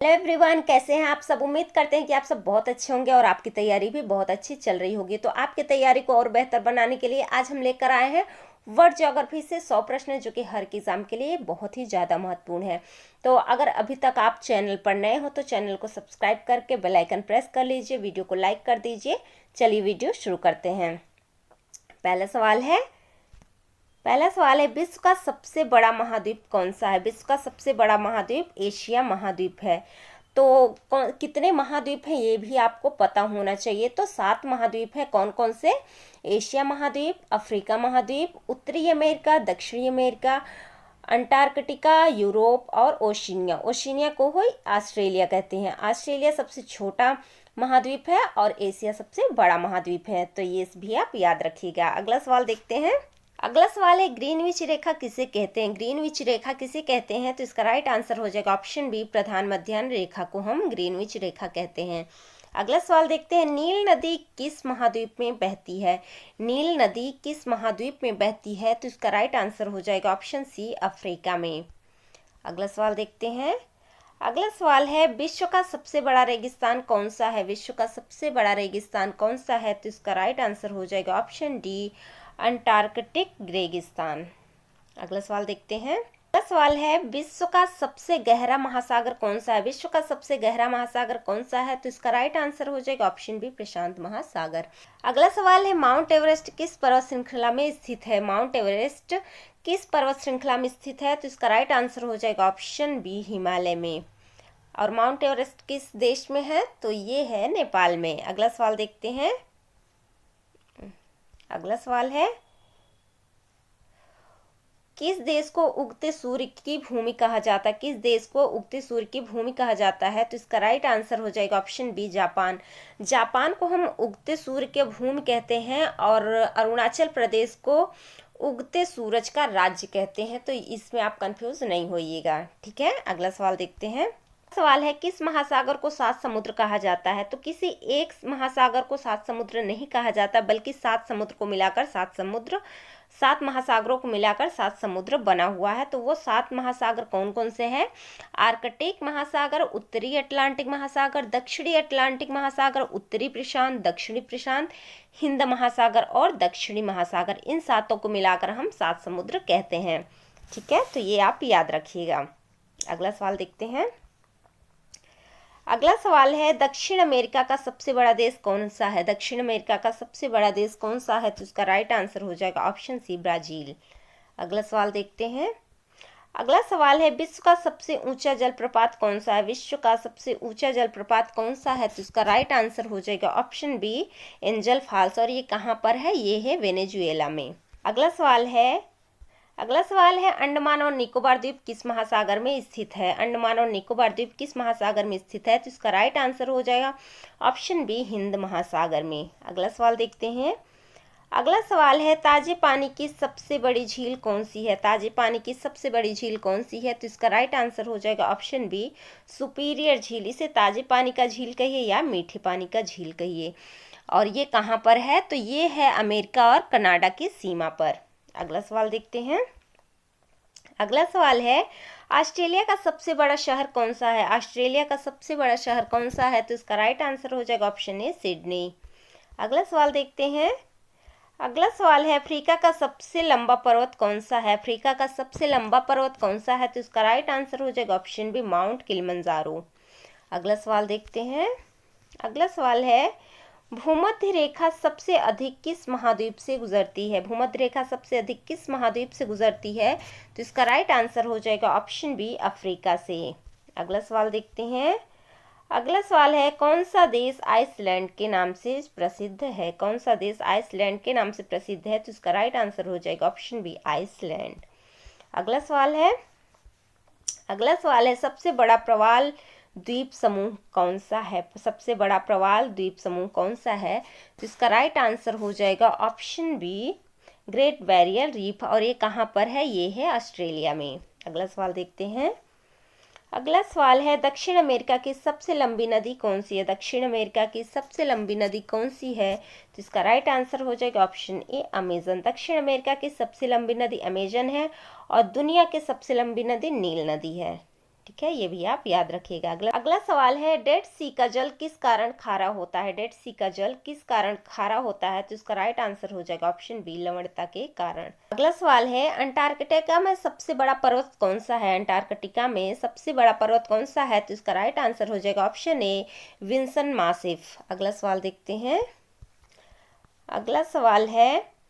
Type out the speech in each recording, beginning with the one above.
Hello everyone, कैसे हैं आप सब। उम्मीद करते हैं कि आप सब बहुत अच्छे होंगे और आपकी तैयारी भी बहुत अच्छी चल रही होगी। तो आपकी तैयारी को और बेहतर बनाने के लिए आज हम लेकर आए हैं वर्ल्ड ज्योग्राफी से 100 प्रश्न, जो कि हर एग्जाम के लिए बहुत ही ज़्यादा महत्वपूर्ण है। तो अगर अभी तक आप चैनल पर नए हो तो चैनल को सब्सक्राइब करके बेल आइकन प्रेस कर लीजिए, वीडियो को लाइक कर दीजिए। चलिए वीडियो शुरू करते हैं। पहला सवाल है विश्व का सबसे बड़ा महाद्वीप कौन सा है। विश्व का सबसे बड़ा महाद्वीप एशिया महाद्वीप है। तो कितने महाद्वीप हैं ये भी आपको पता होना चाहिए। तो 7 महाद्वीप हैं। कौन कौन से? एशिया महाद्वीप, अफ्रीका महाद्वीप, उत्तरी अमेरिका, दक्षिणी अमेरिका, अंटार्कटिका, यूरोप और ओशिनिया। ओशिनिया को ही ऑस्ट्रेलिया कहते हैं। ऑस्ट्रेलिया सबसे छोटा महाद्वीप है और एशिया सबसे बड़ा महाद्वीप है। तो ये भी आप याद रखिएगा। अगला सवाल देखते हैं। अगला सवाल है ग्रीनविच रेखा किसे कहते हैं। ग्रीनविच रेखा किसे कहते हैं? तो इसका राइट आंसर हो जाएगा ऑप्शन बी, प्रधान मध्याह्न रेखा को हम ग्रीनविच रेखा कहते हैं। अगला सवाल देखते हैं। नील नदी किस महाद्वीप में बहती है। नील नदी किस महाद्वीप में बहती है? तो इसका राइट आंसर हो जाएगा ऑप्शन सी, अफ्रीका में। अगला सवाल देखते हैं। अगला सवाल है विश्व का सबसे बड़ा रेगिस्तान कौन सा है। विश्व का सबसे बड़ा रेगिस्तान कौन सा है? तो इसका राइट आंसर हो जाएगा ऑप्शन डी, अंटार्कटिक रेगिस्तान। अगला सवाल देखते हैं। अगला सवाल है विश्व का सबसे गहरा महासागर कौन सा है। विश्व का सबसे गहरा महासागर कौन सा है? तो इसका राइट आंसर हो जाएगा ऑप्शन बी, प्रशांत महासागर। अगला सवाल है माउंट एवरेस्ट किस पर्वत श्रृंखला में स्थित है। माउंट एवरेस्ट किस पर्वत श्रृंखला में स्थित है? तो इसका राइट आंसर हो जाएगा ऑप्शन बी, हिमालय में। और माउंट एवरेस्ट किस देश में है? तो ये है नेपाल में। अगला सवाल देखते हैं। अगला सवाल है किस देश को उगते सूर्य की भूमि कहा जाता है। किस देश को उगते सूर्य की भूमि कहा जाता है? तो इसका राइट आंसर हो जाएगा ऑप्शन बी, जापान। जापान को हम उगते सूर्य की भूमि कहते हैं और अरुणाचल प्रदेश को उगते सूरज का राज्य कहते हैं। तो इसमें आप कंफ्यूज नहीं होइएगा, ठीक है। अगला सवाल देखते हैं। सवाल है किस महासागर को 7 समुद्र कहा जाता है। तो किसी एक महासागर को 7 समुद्र नहीं कहा जाता, बल्कि 7 समुद्र को मिलाकर 7 समुद्र, 7 महासागरों को मिलाकर 7 समुद्र बना हुआ है। तो वो 7 महासागर कौन कौन से हैं? आर्कटिक महासागर, उत्तरी अटलांटिक महासागर, दक्षिणी अटलांटिक महासागर, उत्तरी प्रशांत, दक्षिणी प्रशांत, हिंद महासागर और दक्षिणी महासागर। इन 7 को मिलाकर हम 7 समुद्र कहते हैं, ठीक है। तो ये आप याद रखिएगा। अगला सवाल देखते हैं। अगला सवाल है दक्षिण अमेरिका का सबसे बड़ा देश कौन सा है। दक्षिण अमेरिका का सबसे बड़ा देश कौन सा है? तो इसका राइट आंसर हो जाएगा ऑप्शन सी, ब्राजील। अगला सवाल देखते हैं। अगला सवाल है विश्व का सबसे ऊंचा जलप्रपात कौन सा है। विश्व का सबसे ऊंचा जलप्रपात कौन सा है? तो इसका राइट आंसर हो जाएगा ऑप्शन बी, एंजल फॉल्स। और ये कहाँ पर है? ये है वेनेजुएला में। अगला सवाल है अंडमान और निकोबार द्वीप किस महासागर में स्थित है। अंडमान और निकोबार द्वीप किस महासागर में स्थित है? तो इसका राइट आंसर हो जाएगा ऑप्शन बी, हिंद महासागर में। अगला सवाल देखते हैं। अगला सवाल है ताजे पानी की सबसे बड़ी झील कौन सी है। ताजे पानी की सबसे बड़ी झील कौन सी है? तो इसका राइट आंसर हो जाएगा ऑप्शन बी, सुपीरियर झील। इसे ताजे पानी का झील कहिए या मीठे पानी का झील कहिए। और ये कहाँ पर है? तो ये है अमेरिका और कनाडा की सीमा पर। अगला सवाल देखते हैं। अगला सवाल है ऑस्ट्रेलिया का सबसे बड़ा शहर कौन सा है। ऑस्ट्रेलिया का सबसे बड़ा शहर कौन सा है? तो इसका राइट आंसर हो जाएगा ऑप्शन ए, सिडनी। अगला सवाल देखते हैं। अगला सवाल है अफ्रीका का सबसे लंबा पर्वत कौन सा है। अफ्रीका का सबसे लंबा पर्वत कौन सा है? तो इसका राइट आंसर हो जाएगा ऑप्शन बी, माउंट किलिमंजारो। अगला सवाल देखते हैं। अगला सवाल है भूमध्य रेखा सबसे अधिक किस महाद्वीप से गुजरती है। भूमध्य रेखा सबसे अधिक किस महाद्वीप से गुजरती है? तो इसका राइट आंसर हो जाएगा ऑप्शन बी, अफ्रीका से। अगला सवाल देखते हैं। अगला सवाल है कौन सा देश आइसलैंड के नाम से प्रसिद्ध है। कौन सा देश आइसलैंड के नाम से प्रसिद्ध है? तो इसका राइट आंसर हो जाएगा ऑप्शन बी, आइसलैंड। अगला सवाल है सबसे बड़ा प्रवाल द्वीप समूह कौन सा है। सबसे बड़ा प्रवाल द्वीप समूह कौन सा है? तो इसका राइट आंसर हो जाएगा option B, Great Barrier Reef. और ये कहाँ पर है? ये है ऑस्ट्रेलिया में। अगला सवाल देखते हैं। अगला सवाल है दक्षिण अमेरिका की सबसे लंबी नदी कौन सी है। दक्षिण अमेरिका की सबसे लंबी नदी कौन सी है? तो इसका राइट आंसर हो जाएगा ऑप्शन ए, अमेजन। दक्षिण अमेरिका की सबसे लंबी नदी अमेजन है और दुनिया की सबसे लंबी नदी नील नदी है, ठीक है, ये भी आप याद रखिएगा। अगला सवाल है, डेड सी का जल किस कारण खारा होता है? डेड सी का जल किस कारण खारा होता है? तो इसका राइट आंसर हो जाएगा ऑप्शन बी, लवणता के कारण। अगला सवाल है, अंटार्कटिका में सबसे बड़ा पर्वत कौन सा है? अंटार्कटिका में सबसे बड़ा पर्वत कौन सा है? तो इसका राइट आंसर हो जाएगा ऑप्शन ए, विंसन मासिफ। अगला सवाल देखते हैं। अगला सवाल है,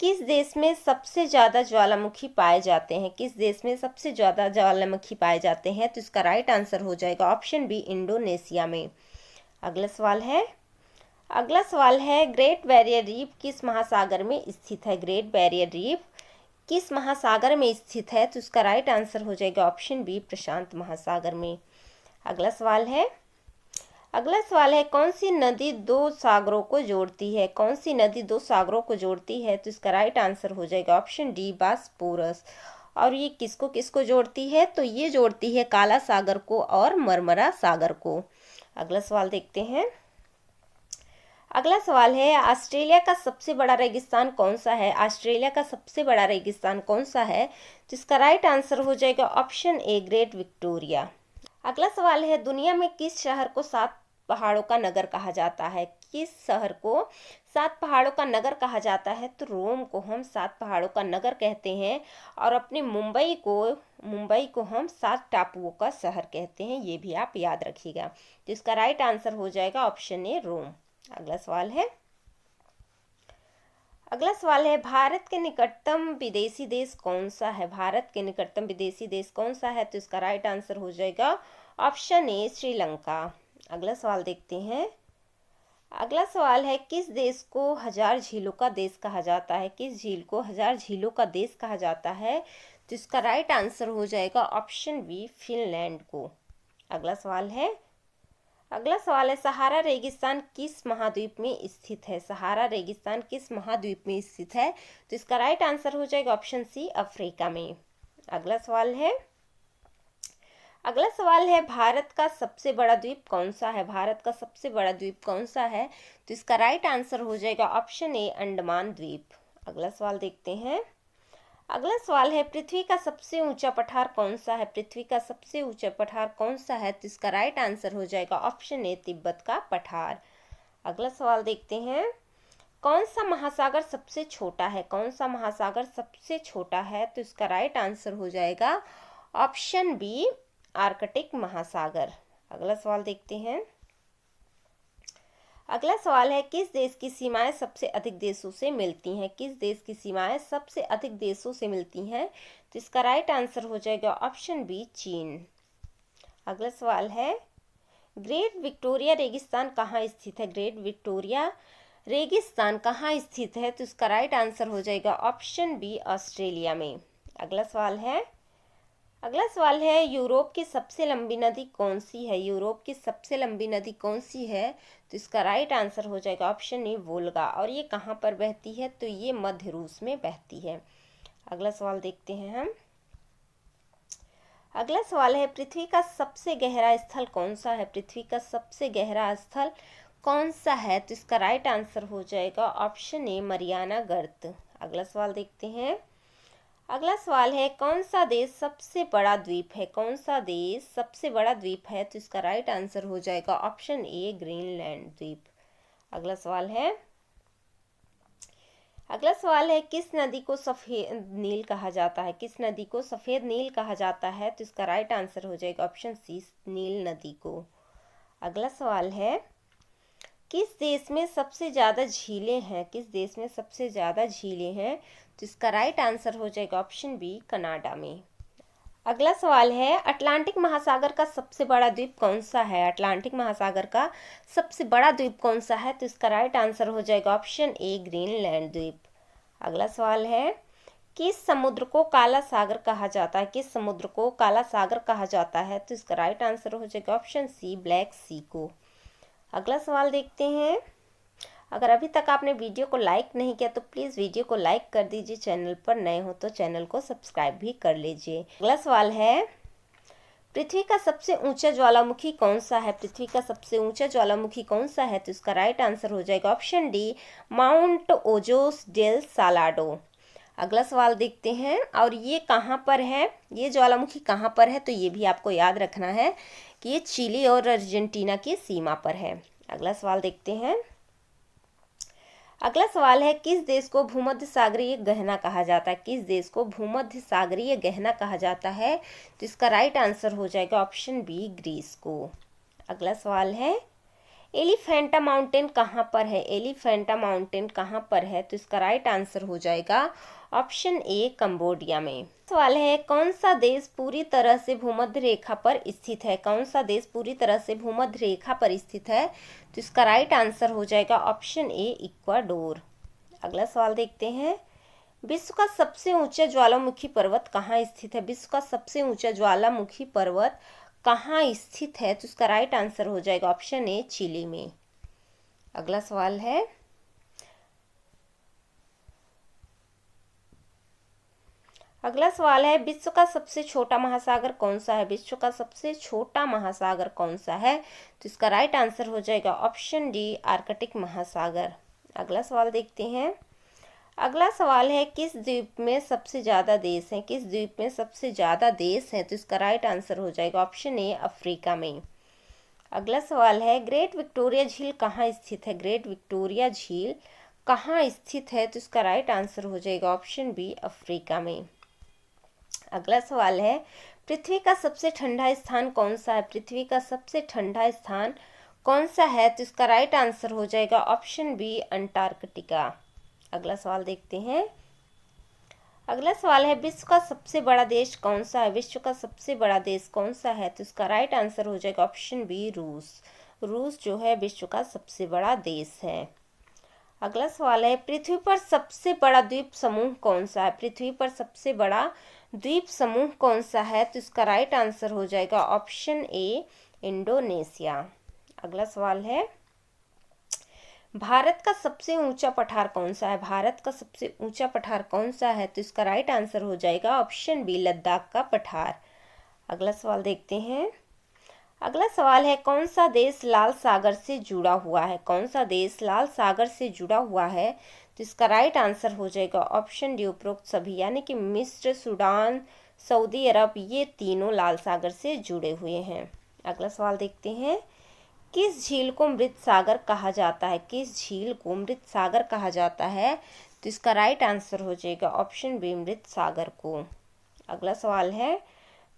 किस देश में सबसे ज़्यादा ज्वालामुखी पाए जाते हैं? किस देश में सबसे ज़्यादा ज्वालामुखी पाए जाते हैं? तो इसका राइट आंसर हो जाएगा ऑप्शन बी, इंडोनेशिया में। अगला सवाल है। अगला सवाल है, ग्रेट बैरियर रीफ किस महासागर में स्थित है? ग्रेट बैरियर रीफ किस महासागर में स्थित है? तो इसका राइट आंसर हो जाएगा ऑप्शन बी, प्रशांत महासागर में। अगला सवाल है। अगला सवाल है, कौन सी नदी दो सागरों को जोड़ती है? कौन सी नदी दो सागरों को जोड़ती है? तो इसका राइट आंसर हो जाएगा ऑप्शन डी, बास्पोरस। और ये किसको किसको जोड़ती है? तो ये जोड़ती है काला सागर को और मरमरा सागर को। अगला सवाल देखते हैं। अगला सवाल है, ऑस्ट्रेलिया का सबसे बड़ा रेगिस्तान कौन सा है? ऑस्ट्रेलिया का सबसे बड़ा रेगिस्तान कौन सा है? तो इसका राइट आंसर हो जाएगा ऑप्शन ए, ग्रेट विक्टोरिया। अगला सवाल है, दुनिया में किस शहर को 7 पहाड़ों का नगर कहा जाता है? किस शहर को 7 पहाड़ों का नगर कहा जाता है? तो रोम को हम 7 पहाड़ों का नगर कहते हैं और अपने मुंबई को हम 7 टापुओं का शहर कहते हैं। ये भी आप याद रखिएगा। तो इसका राइट आंसर हो जाएगा ऑप्शन ए, रोम। अगला सवाल है। अगला सवाल है, भारत के निकटतम विदेशी देश कौन सा है? भारत के निकटतम विदेशी देश कौन सा है? तो इसका राइट आंसर हो जाएगा ऑप्शन ए, श्रीलंका। अगला सवाल देखते हैं। अगला सवाल है, किस देश को 1000 झीलों का देश कहा जाता है? किस झील को 1000 झीलों का देश कहा जाता है? तो इसका राइट आंसर हो जाएगा ऑप्शन बी, फिनलैंड को। अगला सवाल है। अगला सवाल है, सहारा रेगिस्तान किस महाद्वीप में स्थित है? सहारा रेगिस्तान किस महाद्वीप में स्थित है? तो इसका राइट आंसर हो जाएगा ऑप्शन सी, अफ्रीका में। अगला सवाल है। अगला सवाल है, भारत का सबसे बड़ा द्वीप कौन सा है? भारत का सबसे बड़ा द्वीप कौन सा है? तो इसका राइट आंसर हो जाएगा ऑप्शन ए, अंडमान द्वीप। अगला सवाल देखते हैं। अगला सवाल है, पृथ्वी का सबसे ऊंचा पठार कौन सा है? पृथ्वी का सबसे ऊंचा पठार कौन सा है? तो इसका राइट आंसर हो जाएगा ऑप्शन ए, तिब्बत का पठार। अगला सवाल देखते हैं। कौन सा महासागर सबसे छोटा है? कौन सा महासागर सबसे छोटा है? तो इसका राइट आंसर हो जाएगा ऑप्शन बी, आर्कटिक महासागर। अगला सवाल देखते हैं। अगला सवाल है, किस देश की सीमाएं सबसे अधिक देशों से मिलती हैं? किस देश की सीमाएं सबसे अधिक देशों से मिलती हैं? तो इसका राइट आंसर हो जाएगा ऑप्शन बी, चीन। अगला सवाल है, ग्रेट विक्टोरिया रेगिस्तान कहाँ स्थित है? ग्रेट विक्टोरिया रेगिस्तान कहाँ स्थित है? तो इसका राइट आंसर हो जाएगा ऑप्शन बी, ऑस्ट्रेलिया में। अगला सवाल है। अगला सवाल है, यूरोप की सबसे लंबी नदी कौन सी है? यूरोप की सबसे लंबी नदी कौन सी है? तो इसका राइट आंसर हो जाएगा ऑप्शन ए, वोल्गा। और ये कहाँ पर बहती है? तो ये मध्य रूस में बहती है। अगला सवाल देखते हैं हम। अगला सवाल है, पृथ्वी का सबसे गहरा स्थल कौन सा है? पृथ्वी का सबसे गहरा स्थल कौन सा है? तो इसका राइट आंसर हो जाएगा ऑप्शन ए, मरियाना गर्त। अगला सवाल देखते हैं। अगला सवाल है, कौन सा देश सबसे बड़ा द्वीप है? कौन सा देश सबसे बड़ा द्वीप है? तो इसका राइट आंसर हो जाएगा ऑप्शन ए, ग्रीनलैंड द्वीप। अगला सवाल है। अगला सवाल है, किस नदी को सफ़ेद नील कहा जाता है? किस नदी को सफ़ेद नील कहा जाता है? तो इसका राइट आंसर हो जाएगा ऑप्शन सी, नील नदी को। अगला सवाल है, किस देश में सबसे ज़्यादा झीलें हैं? किस देश में सबसे ज़्यादा झीलें हैं? तो इसका राइट आंसर हो जाएगा ऑप्शन बी, कनाडा में। अगला सवाल है, अटलांटिक महासागर का सबसे बड़ा द्वीप कौन सा है? अटलांटिक महासागर का सबसे बड़ा द्वीप कौन सा है? तो इसका राइट आंसर हो जाएगा ऑप्शन ए, ग्रीनलैंड द्वीप। अगला सवाल है, किस समुद्र को काला सागर कहा जाता है? किस समुद्र को काला सागर कहा जाता है? तो इसका राइट आंसर हो जाएगा ऑप्शन सी, ब्लैक सी को। अगला सवाल देखते हैं। अगर अभी तक आपने वीडियो को लाइक नहीं किया तो प्लीज़ वीडियो को लाइक कर दीजिए। चैनल पर नए हो तो चैनल को सब्सक्राइब भी कर लीजिए। अगला सवाल है, पृथ्वी का सबसे ऊंचा ज्वालामुखी कौन सा है? पृथ्वी का सबसे ऊंचा ज्वालामुखी कौन सा है? तो इसका राइट आंसर हो जाएगा option D, mount Ojos del Salado. अगला सवाल देखते हैं, और ये कहाँ पर है, ये ज्वालामुखी कहाँ पर है, तो ये भी आपको याद रखना है कि ये चिली और अर्जेंटीना की सीमा पर है। अगला सवाल देखते हैं। अगला सवाल है, किस देश को भूमध्य सागरीय गहना कहा जाता है? किस देश को भूमध्य सागरीय गहना कहा जाता है? तो इसका राइट आंसर हो जाएगा ऑप्शन बी, ग्रीस को। अगला सवाल है, एलिफेंटा माउंटेन कहाँ पर है? एलिफेंटा माउंटेन कहाँ पर है? तो इसका राइट आंसर हो जाएगा ऑप्शन ए, कंबोडिया में। सवाल है, कौन सा देश पूरी तरह से भूमध्य रेखा पर स्थित है? कौन सा देश पूरी तरह से भूमध्य रेखा पर स्थित है? तो इसका राइट आंसर हो जाएगा ऑप्शन ए, इक्वाडोर। अगला सवाल देखते हैं, विश्व का सबसे ऊंचा ज्वालामुखी पर्वत कहाँ स्थित है? विश्व का सबसे ऊंचा ज्वालामुखी पर्वत कहाँ स्थित है? तो इसका राइट आंसर हो जाएगा ऑप्शन ए, चिली में। अगला सवाल है, विश्व का सबसे छोटा महासागर कौन सा है? विश्व का सबसे छोटा महासागर कौन सा है? तो इसका राइट आंसर हो जाएगा ऑप्शन डी, आर्कटिक महासागर। अगला सवाल देखते हैं। अगला सवाल है, किस द्वीप में सबसे ज़्यादा देश हैं? किस द्वीप में सबसे ज़्यादा देश हैं? तो इसका राइट आंसर हो जाएगा ऑप्शन ए, अफ्रीका में। अगला सवाल है, ग्रेट विक्टोरिया झील कहाँ स्थित है? ग्रेट विक्टोरिया झील कहाँ स्थित है? तो इसका राइट आंसर हो जाएगा ऑप्शन बी, अफ्रीका में। अगला सवाल है, पृथ्वी का सबसे ठंडा स्थान कौन सा है? पृथ्वी का सबसे ठंडा स्थान कौन सा है? तो इसका राइट आंसर हो जाएगा ऑप्शन बी, अंटार्कटिका। अगला सवाल देखते हैं। अगला सवाल है, विश्व का सबसे बड़ा देश कौन सा है? विश्व का सबसे बड़ा देश कौन सा है? तो इसका राइट आंसर हो जाएगा ऑप्शन बी, रूस। रूस जो है विश्व का सबसे बड़ा देश है। अगला सवाल है, पृथ्वी पर सबसे बड़ा द्वीप समूह कौन सा है? पृथ्वी पर सबसे बड़ा द्वीप समूह कौन सा है? तो इसका राइट आंसर हो जाएगा ऑप्शन ए, इंडोनेशिया। अगला सवाल है, भारत का सबसे ऊंचा पठार कौन सा है? भारत का सबसे ऊंचा पठार कौन सा है? तो इसका राइट आंसर हो जाएगा ऑप्शन बी, लद्दाख का पठार। अगला सवाल देखते हैं। अगला सवाल है, कौन सा देश लाल सागर से जुड़ा हुआ है? कौन सा देश लाल सागर से जुड़ा हुआ है? तो इसका राइट आंसर हो जाएगा ऑप्शन डी, उपरोक्त सभी, यानी कि मिस्र, सूडान, सऊदी अरब, ये तीनों लाल सागर से जुड़े हुए हैं। अगला सवाल देखते हैं, किस झील को मृत सागर कहा जाता है? किस झील को मृत सागर कहा जाता है? तो इसका राइट आंसर हो जाएगा ऑप्शन बी, मृत सागर को। अगला सवाल है,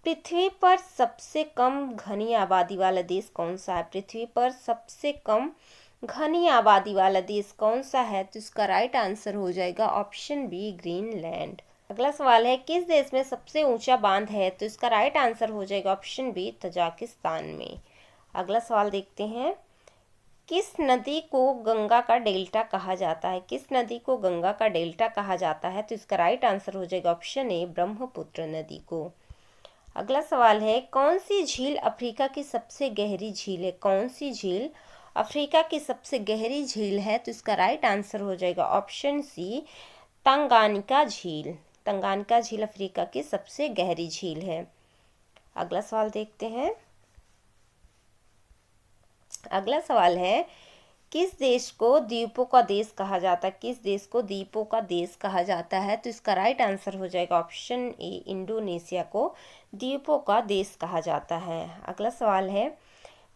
पृथ्वी पर सबसे कम घनी आबादी वाला देश कौन सा है? पृथ्वी पर सबसे कम घनी आबादी वाला देश कौन सा है? तो इसका राइट आंसर हो जाएगा ऑप्शन बी, ग्रीनलैंड। अगला सवाल है, किस देश में सबसे ऊंचा बांध है? तो इसका राइट आंसर हो जाएगा ऑप्शन बी, तजाकिस्तान में। अगला सवाल देखते हैं, किस नदी को गंगा का डेल्टा कहा जाता है? किस नदी को गंगा का डेल्टा कहा जाता है? तो इसका राइट आंसर हो जाएगा ऑप्शन ए, ब्रह्मपुत्र नदी को। अगला सवाल है, कौन सी झील अफ्रीका की सबसे गहरी झील है? कौन सी झील अफ्रीका की सबसे गहरी झील है? तो इसका राइट आंसर हो जाएगा ऑप्शन सी, तंगानिका झील। तंगानिका झील अफ्रीका की सबसे गहरी झील है। अगला सवाल देखते हैं। अगला सवाल है, किस देश को द्वीपों का देश कहा जाता है? किस देश को द्वीपों का देश कहा जाता है? तो इसका राइट आंसर हो जाएगा ऑप्शन ए, इंडोनेशिया को द्वीपों का देश कहा जाता है। अगला सवाल है,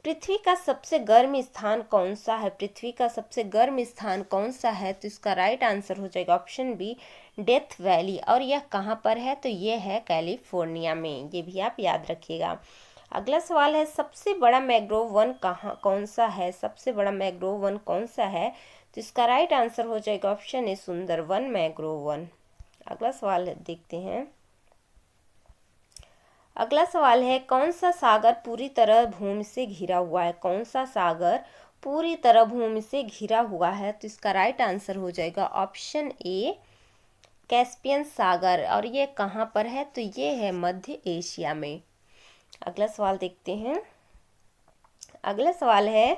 पृथ्वी का सबसे गर्म स्थान कौन सा है? पृथ्वी का सबसे गर्म स्थान कौन सा है? तो इसका राइट आंसर हो जाएगा ऑप्शन बी, डेथ वैली। और यह कहाँ पर है? तो यह है कैलिफोर्निया में, ये भी आप याद रखिएगा। अगला सवाल है, सबसे बड़ा मैंग्रोव वन कौन सा है? सबसे बड़ा मैंग्रोव वन कौन सा है? तो इसका राइट आंसर हो जाएगा ऑप्शन ए, सुंदरवन मैंग्रोव वन। अगला सवाल देखते हैं। अगला सवाल है, कौन सा सागर पूरी तरह भूमि से घिरा हुआ है? कौन सा सागर पूरी तरह भूमि से घिरा हुआ है? तो इसका राइट आंसर हो जाएगा ऑप्शन ए, कैस्पियन सागर। और ये कहाँ पर है? तो ये है मध्य एशिया में। अगला सवाल देखते हैं। अगला सवाल है,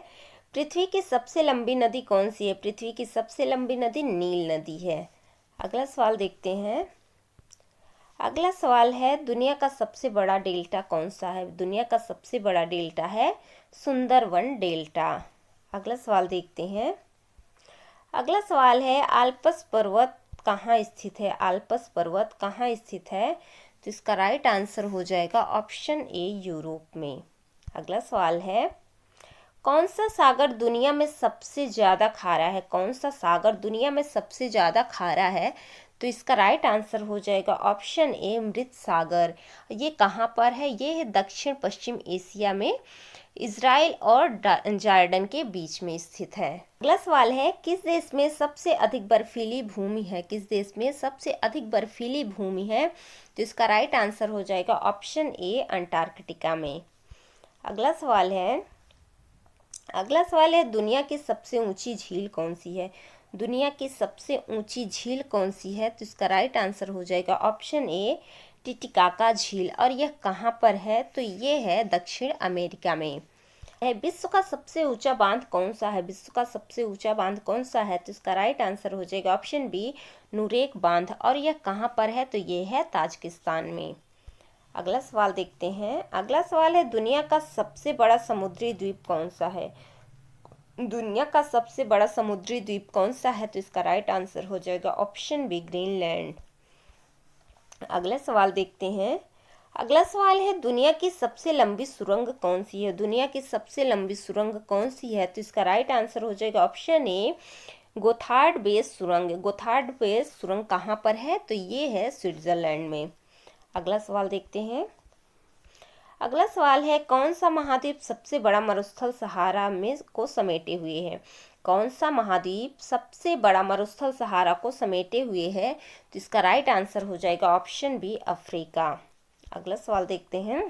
पृथ्वी की सबसे लंबी नदी कौन सी है? पृथ्वी की सबसे लंबी नदी नील नदी है। अगला सवाल देखते हैं। अगला सवाल है, दुनिया का सबसे बड़ा डेल्टा कौन सा है? दुनिया का सबसे बड़ा डेल्टा है सुंदरवन डेल्टा। अगला सवाल देखते हैं। अगला सवाल है, आल्प्स पर्वत कहाँ स्थित है? आल्प्स पर्वत कहाँ स्थित है? तो इसका राइट आंसर हो जाएगा ऑप्शन ए, यूरोप में। अगला सवाल है, कौन सा सागर दुनिया में सबसे ज़्यादा खारा है? कौन सा सागर दुनिया में सबसे ज़्यादा खारा है? तो इसका राइट आंसर हो जाएगा ऑप्शन ए, मृत सागर। ये कहाँ पर है? ये है दक्षिण पश्चिम एशिया में, इजराइल और जॉर्डन के बीच में स्थित है। अगला सवाल है, किस देश में सबसे अधिक बर्फीली भूमि है? किस देश में सबसे अधिक बर्फीली भूमि है? तो इसका राइट आंसर हो जाएगा ऑप्शन ए, अंटार्कटिका में। अगला सवाल है, दुनिया की सबसे ऊंची झील कौन सी है? दुनिया की सबसे ऊंची झील कौन सी है? तो इसका राइट आंसर हो जाएगा ऑप्शन ए, टिटिकाका झील। और यह कहाँ पर है? तो ये है दक्षिण अमेरिका में। विश्व का सबसे ऊंचा बांध कौन सा है? विश्व का सबसे ऊंचा बांध कौन सा है? तो इसका राइट आंसर हो जाएगा ऑप्शन बी, नुरेक बांध। और यह कहाँ पर है? तो ये है ताजिकिस्तान में। अगला सवाल देखते हैं। अगला सवाल है, दुनिया का सबसे बड़ा समुद्री द्वीप कौन सा है? दुनिया का सबसे बड़ा समुद्री द्वीप कौन सा है? तो इसका राइट आंसर हो जाएगा ऑप्शन बी, ग्रीनलैंड। अगला सवाल देखते हैं। अगला सवाल है, दुनिया की सबसे लंबी सुरंग कौन सी है? दुनिया की सबसे लंबी सुरंग कौन सी है? तो इसका राइट आंसर हो जाएगा ऑप्शन ए, गोथार्ड बेस सुरंग। गोथार्ड बेस सुरंग कहाँ पर है? तो ये है स्विट्जरलैंड में। अगला सवाल देखते हैं। अगला सवाल है, कौन सा महाद्वीप सबसे बड़ा मरुस्थल सहारा में को समेटे हुए है? कौन सा महाद्वीप सबसे बड़ा मरुस्थल सहारा को समेटे हुए है? तो इसका राइट आंसर हो जाएगा ऑप्शन बी, अफ्रीका। अगला सवाल देखते हैं।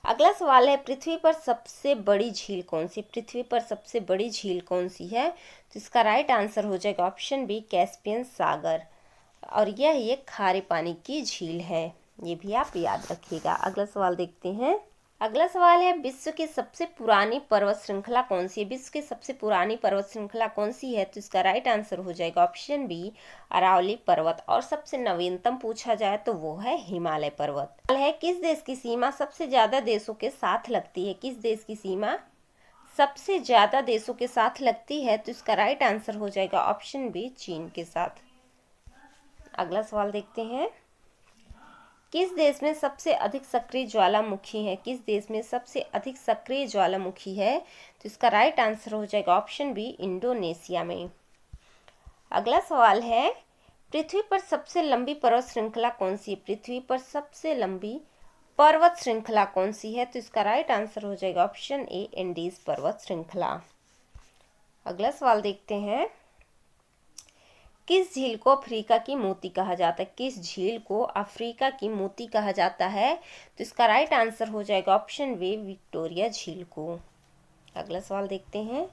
अगला सवाल है, पृथ्वी पर सबसे बड़ी झील कौन सी? पृथ्वी पर सबसे बड़ी झील कौन सी है? तो इसका राइट आंसर हो जाएगा ऑप्शन बी, कैस्पियन सागर। और यह एक खारे पानी की झील है, ये भी आप याद रखिएगा। अगला सवाल देखते हैं। अगला सवाल है, विश्व की सबसे पुरानी पर्वत श्रृंखला कौन सी है? विश्व की सबसे पुरानी पर्वत श्रृंखला कौन सी है? तो इसका राइट आंसर हो जाएगा ऑप्शन बी, अरावली पर्वत। और सबसे नवीनतम पूछा जाए तो वो है हिमालय पर्वत। सवाल है, किस देश की सीमा सबसे ज्यादा देशों के साथ लगती है? किस देश की सीमा सबसे ज्यादा देशों के साथ लगती है? तो इसका राइट आंसर हो जाएगा ऑप्शन बी, चीन के साथ। अगला सवाल देखते हैं। किस देश में सबसे अधिक सक्रिय ज्वालामुखी है? किस देश में सबसे अधिक सक्रिय ज्वालामुखी है? तो इसका राइट आंसर हो जाएगा ऑप्शन बी, इंडोनेशिया में। अगला सवाल है, पृथ्वी पर सबसे लंबी पर्वत श्रृंखला कौन सी है? पृथ्वी पर सबसे लंबी पर्वत श्रृंखला कौन सी है? तो इसका राइट आंसर हो जाएगा ऑप्शन ए, एंडीज पर्वत श्रृंखला। अगला सवाल देखते हैं। किस झील को अफ्रीका की मोती कहा जाता है? किस झील को अफ्रीका की मोती कहा जाता है? तो इसका राइट आंसर हो जाएगा ऑप्शन बी, विक्टोरिया झील को। अगला सवाल देखते हैं।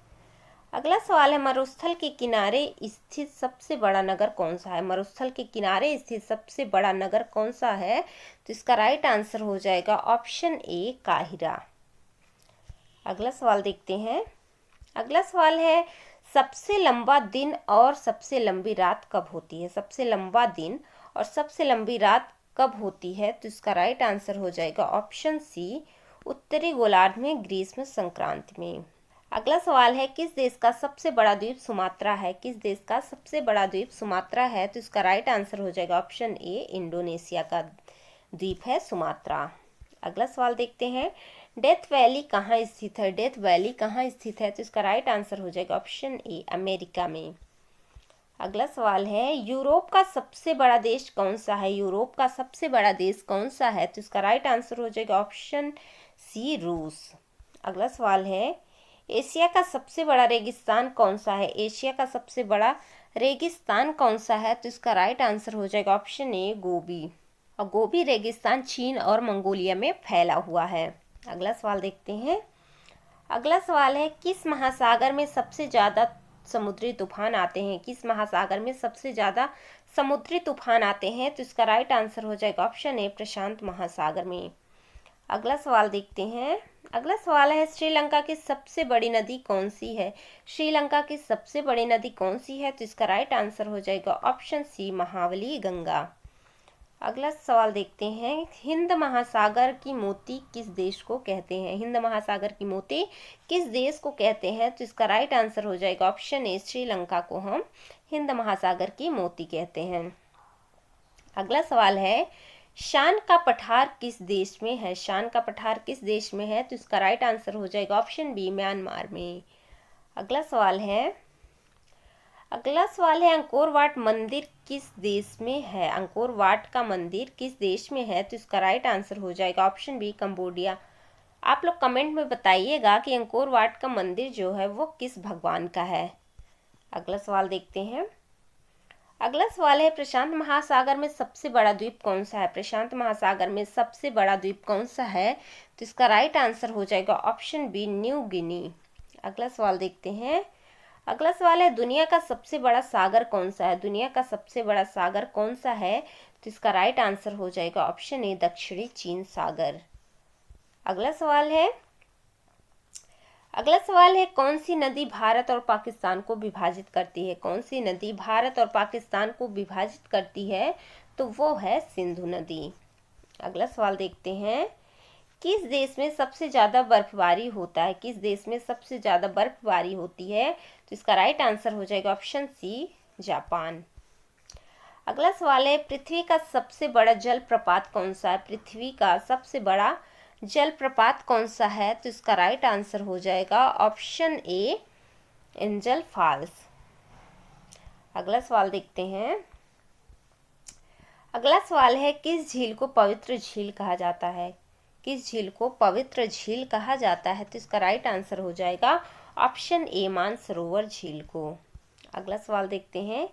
अगला सवाल है, मरुस्थल के किनारे स्थित सबसे बड़ा नगर कौन सा है? मरुस्थल के किनारे स्थित सबसे बड़ा नगर कौन सा है? तो इसका राइट आंसर हो जाएगा ऑप्शन ए, काहिरा। अगला सवाल देखते हैं। अगला सवाल है, सबसे लंबा दिन और सबसे लंबी रात कब होती है? सबसे लंबा दिन और सबसे लंबी रात कब होती है? तो इसका राइट आंसर हो जाएगा ऑप्शन सी, उत्तरी गोलार्ध में ग्रीष्म संक्रांति में। अगला सवाल है, किस देश का सबसे बड़ा द्वीप सुमात्रा है? किस देश का सबसे बड़ा द्वीप सुमात्रा है? तो इसका राइट आंसर हो जाएगा ऑप्शन ए, इंडोनेशिया का द्वीप है सुमात्रा। अगला सवाल देखते हैं। डेथ वैली कहाँ स्थित है? डेथ वैली कहाँ स्थित है? तो इसका राइट आंसर हो जाएगा ऑप्शन ए, अमेरिका में। अगला सवाल है, यूरोप का सबसे बड़ा देश कौन सा है? यूरोप का सबसे बड़ा देश कौन सा है? तो इसका राइट आंसर हो जाएगा ऑप्शन सी, रूस। अगला सवाल है, एशिया का सबसे बड़ा रेगिस्तान कौन सा है? एशिया का सबसे बड़ा रेगिस्तान कौन सा है? तो इसका राइट आंसर हो जाएगा ऑप्शन ए, गोबी। और गोबी रेगिस्तान चीन और मंगोलिया में फैला हुआ है। अगला सवाल देखते हैं। अगला सवाल है, किस महासागर में सबसे ज़्यादा समुद्री तूफान आते हैं? किस महासागर में सबसे ज़्यादा समुद्री तूफान आते हैं? तो इसका राइट आंसर हो जाएगा ऑप्शन ए, प्रशांत महासागर में। अगला सवाल देखते हैं। अगला सवाल है, श्रीलंका की सबसे बड़ी नदी कौन सी है? श्रीलंका की सबसे बड़ी नदी कौन सी है? तो इसका राइट आंसर हो जाएगा ऑप्शन सी, महावली गंगा। अगला सवाल देखते हैं, हिंद महासागर की मोती किस देश को कहते हैं? हिंद महासागर की मोती किस देश को कहते हैं? तो इसका राइट आंसर हो जाएगा ऑप्शन ए, श्रीलंका को हम हिंद महासागर की मोती कहते हैं। अगला सवाल है, शान का पठार किस देश में है? शान का पठार किस देश में है? तो इसका राइट आंसर हो जाएगा ऑप्शन बी, म्यांमार में। अगला सवाल है, अंकोर वाट मंदिर किस देश में है? अंकोर वाट का मंदिर किस देश में है? तो इसका राइट आंसर हो जाएगा ऑप्शन बी, कंबोडिया। आप लोग कमेंट में बताइएगा कि अंकोर वाट का मंदिर जो है वो किस भगवान का है। अगला सवाल देखते हैं। अगला सवाल है, प्रशांत महासागर में सबसे बड़ा द्वीप कौन सा है? प्रशांत महासागर में सबसे बड़ा द्वीप कौन सा है? तो इसका राइट आंसर हो जाएगा ऑप्शन बी, न्यू गिनी। अगला सवाल देखते हैं। अगला सवाल है, दुनिया का सबसे बड़ा सागर कौन सा है? दुनिया का सबसे बड़ा सागर कौन सा है? तो इसका राइट आंसर हो जाएगा ऑप्शन ए, दक्षिणी चीन सागर। अगला सवाल है, कौन सी नदी भारत और पाकिस्तान को विभाजित करती है? कौन सी नदी भारत और पाकिस्तान को विभाजित करती है? तो वो है सिंधु नदी। अगला सवाल देखते हैं, किस देश में सबसे ज़्यादा बर्फबारी होता है? किस देश में सबसे ज़्यादा बर्फबारी होती है? तो इसका राइट आंसर हो जाएगा ऑप्शन सी, जापान। अगला सवाल है, पृथ्वी का सबसे बड़ा जलप्रपात कौन सा है? पृथ्वी का सबसे बड़ा जलप्रपात कौन सा है? तो इसका राइट आंसर हो जाएगा ऑप्शन ए, एंजल फॉल्स। अगला सवाल देखते हैं। अगला सवाल है, किस झील को पवित्र झील कहा जाता है? किस झील को पवित्र झील कहा जाता है? तो इसका राइट आंसर हो जाएगा ऑप्शन ए, मानसरोवर झील को। अगला सवाल देखते हैं,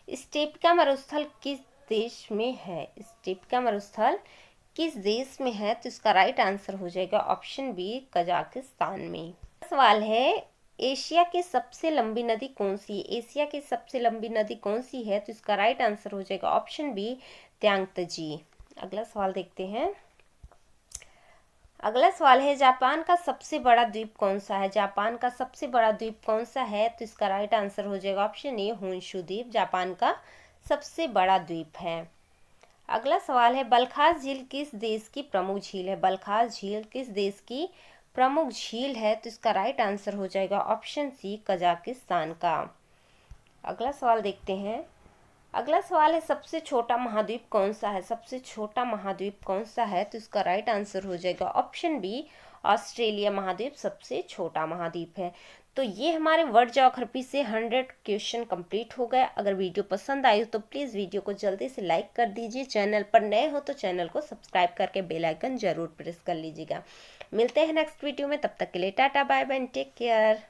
स्टेपिका मरुस्थल किस देश में है? स्टेपिका मरुस्थल किस देश में है? तो इसका राइट आंसर हो जाएगा ऑप्शन बी, कजाकिस्तान में। सवाल है, एशिया की सबसे लंबी नदी कौन सी है? एशिया की सबसे लंबी नदी कौन सी है? तो इसका राइट आंसर हो जाएगा ऑप्शन बी, त्यांगतजी। अगला सवाल देखते हैं। अगला सवाल है, जापान का सबसे बड़ा द्वीप कौन सा है? जापान का सबसे बड़ा द्वीप कौन सा है? तो इसका राइट आंसर हो जाएगा ऑप्शन ए, होन्शु द्वीप जापान का सबसे बड़ा द्वीप है। अगला सवाल है, बलखास झील किस देश की प्रमुख झील है? बलखास झील किस देश की प्रमुख झील है? तो इसका राइट आंसर हो जाएगा ऑप्शन सी, कजाकिस्तान का। अगला सवाल देखते हैं। अगला सवाल है, सबसे छोटा महाद्वीप कौन सा है? सबसे छोटा महाद्वीप कौन सा है? तो इसका राइट आंसर हो जाएगा ऑप्शन बी, ऑस्ट्रेलिया महाद्वीप सबसे छोटा महाद्वीप है। तो ये हमारे वर्ड ज्योग्राफी से 100 क्वेश्चन कंप्लीट हो गए। अगर वीडियो पसंद आई हो तो प्लीज़ वीडियो को जल्दी से लाइक कर दीजिए। चैनल पर नए हो तो चैनल को सब्सक्राइब करके बेल आइकन जरूर प्रेस कर लीजिएगा। मिलते हैं नेक्स्ट वीडियो में, तब तक के लिए tata bye bye, take care.